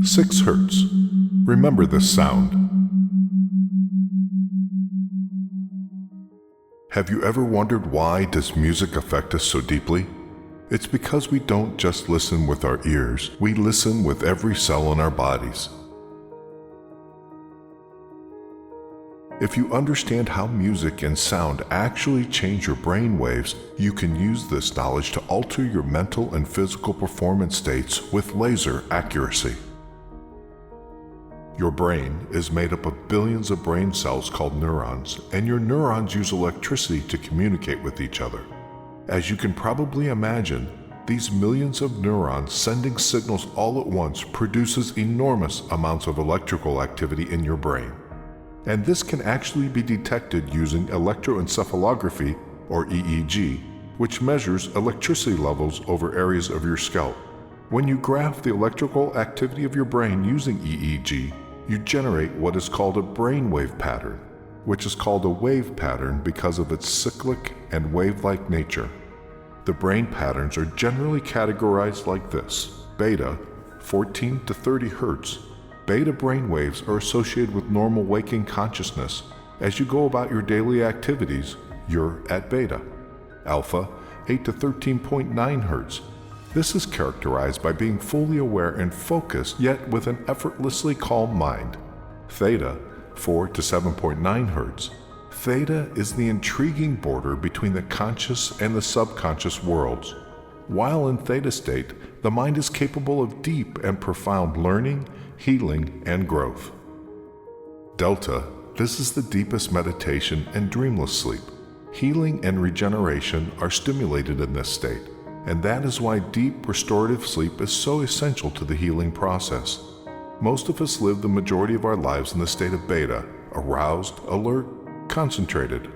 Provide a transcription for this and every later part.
6 hertz. Remember this sound. Have you ever wondered why does music affect us so deeply? It's because we don't just listen with our ears, we listen with every cell in our bodies. If you understand how music and sound actually change your brain waves, you can use this knowledge to alter your mental and physical performance states with laser accuracy. Your brain is made up of billions of brain cells called neurons, and your neurons use electricity to communicate with each other. As you can probably imagine, these millions of neurons sending signals all at once produces enormous amounts of electrical activity in your brain. And this can actually be detected using electroencephalography, or EEG, which measures electricity levels over areas of your scalp. When you graph the electrical activity of your brain using EEG, you generate what is called a brainwave pattern, which is called a wave pattern because of its cyclic and wave-like nature. The brain patterns are generally categorized like this: beta, 14 to 30 hertz. Beta brain waves are associated with normal waking consciousness. As you go about your daily activities, you're at beta. Alpha, 8 to 13.9 hertz. This is characterized by being fully aware and focused, yet with an effortlessly calm mind. Theta, 4 to 7.9 hertz. Theta is the intriguing border between the conscious and the subconscious worlds. While in theta state, the mind is capable of deep and profound learning, healing, and growth. Delta, this is the deepest meditation and dreamless sleep. Healing and regeneration are stimulated in this state, and that is why deep restorative sleep is so essential to the healing process. Most of us live the majority of our lives in the state of beta, aroused, alert, concentrated.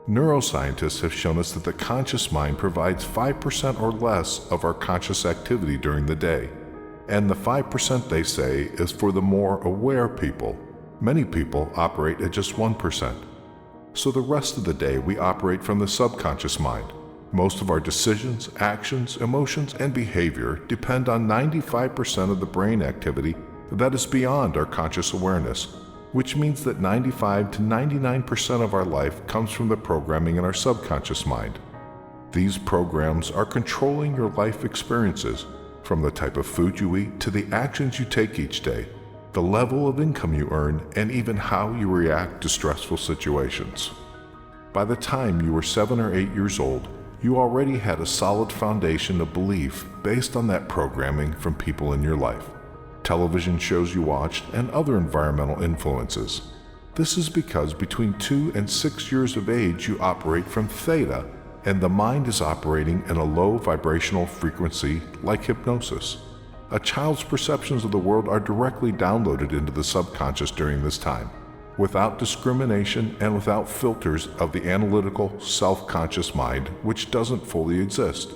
Neuroscientists have shown us that the conscious mind provides 5% or less of our conscious activity during the day. And the 5% they say is for the more aware people. Many people operate at just 1%. So the rest of the day we operate from the subconscious mind. Most of our decisions, actions, emotions, and behavior depend on 95% of the brain activity that is beyond our conscious awareness, which means that 95 to 99% of our life comes from the programming in our subconscious mind. These programs are controlling your life experiences, from the type of food you eat to the actions you take each day, the level of income you earn, and even how you react to stressful situations. By the time you were 7 or 8 years old, you already had a solid foundation of belief based on that programming from people in your life, television shows you watched, and other environmental influences. This is because between 2 and 6 years of age you operate from theta, and the mind is operating in a low vibrational frequency like hypnosis. A child's perceptions of the world are directly downloaded into the subconscious during this time, without discrimination and without filters of the analytical, self-conscious mind, which doesn't fully exist.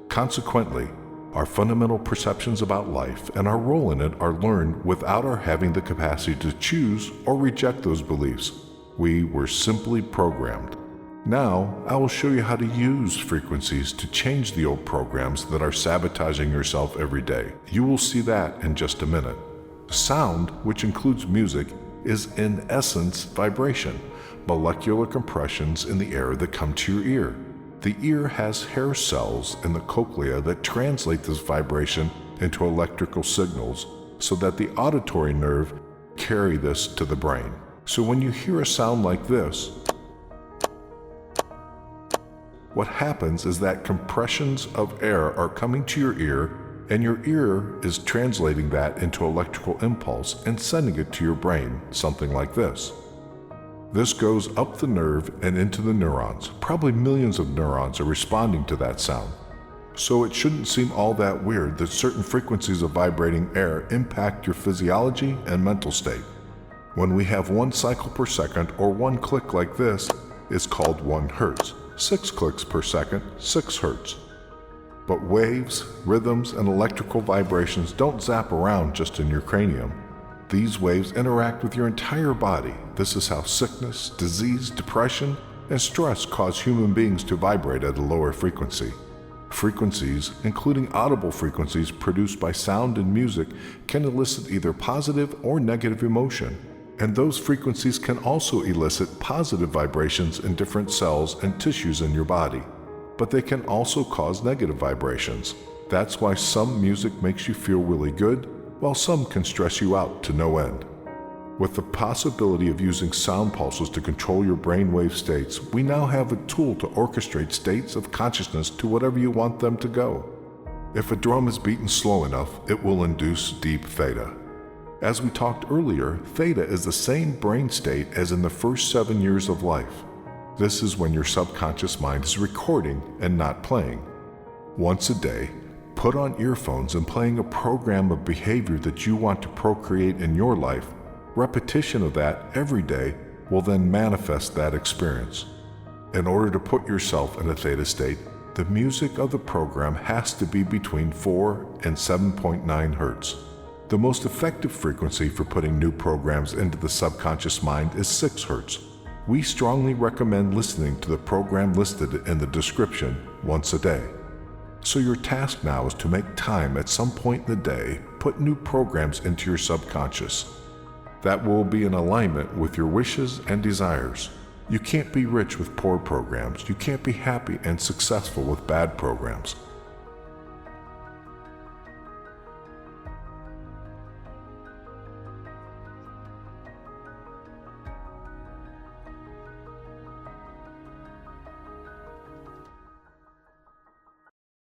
Consequently, our fundamental perceptions about life and our role in it are learned without our having the capacity to choose or reject those beliefs. We were simply programmed. Now, I will show you how to use frequencies to change the old programs that are sabotaging yourself every day. You will see that in just a minute. Sound, which includes music, is in essence vibration, molecular compressions in the air that come to your ear. The ear has hair cells in the cochlea that translate this vibration into electrical signals so that the auditory nerve carry this to the brain. So when you hear a sound like this, what happens is that compressions of air are coming to your ear, and your ear is translating that into electrical impulse and sending it to your brain, something like this. This goes up the nerve and into the neurons. Probably millions of neurons are responding to that sound. So it shouldn't seem all that weird that certain frequencies of vibrating air impact your physiology and mental state. When we have 1 cycle per second or 1 click like this, it's called 1 hertz. 6 clicks per second, 6 hertz. But waves, rhythms, and electrical vibrations don't zap around just in your cranium. These waves interact with your entire body. This is how sickness, disease, depression, and stress cause human beings to vibrate at a lower frequency. Frequencies, including audible frequencies produced by sound and music, can elicit either positive or negative emotion. And those frequencies can also elicit positive vibrations in different cells and tissues in your body. But they can also cause negative vibrations. That's why some music makes you feel really good, while some can stress you out to no end. With the possibility of using sound pulses to control your brainwave states, we now have a tool to orchestrate states of consciousness to whatever you want them to go. If a drum is beaten slow enough, it will induce deep theta. As we talked earlier, theta is the same brain state as in the first 7 years of life. This is when your subconscious mind is recording and not playing. Once a day, put on earphones and playing a program of behavior that you want to procreate in your life. Repetition of that every day will then manifest that experience. In order to put yourself in a theta state, the music of the program has to be between 4 and 7.9 hertz. The most effective frequency for putting new programs into the subconscious mind is 6 hertz. We strongly recommend listening to the program listed in the description once a day. So your task now is to make time at some point in the day, put new programs into your subconscious. That will be in alignment with your wishes and desires. You can't be rich with poor programs. You can't be happy and successful with bad programs.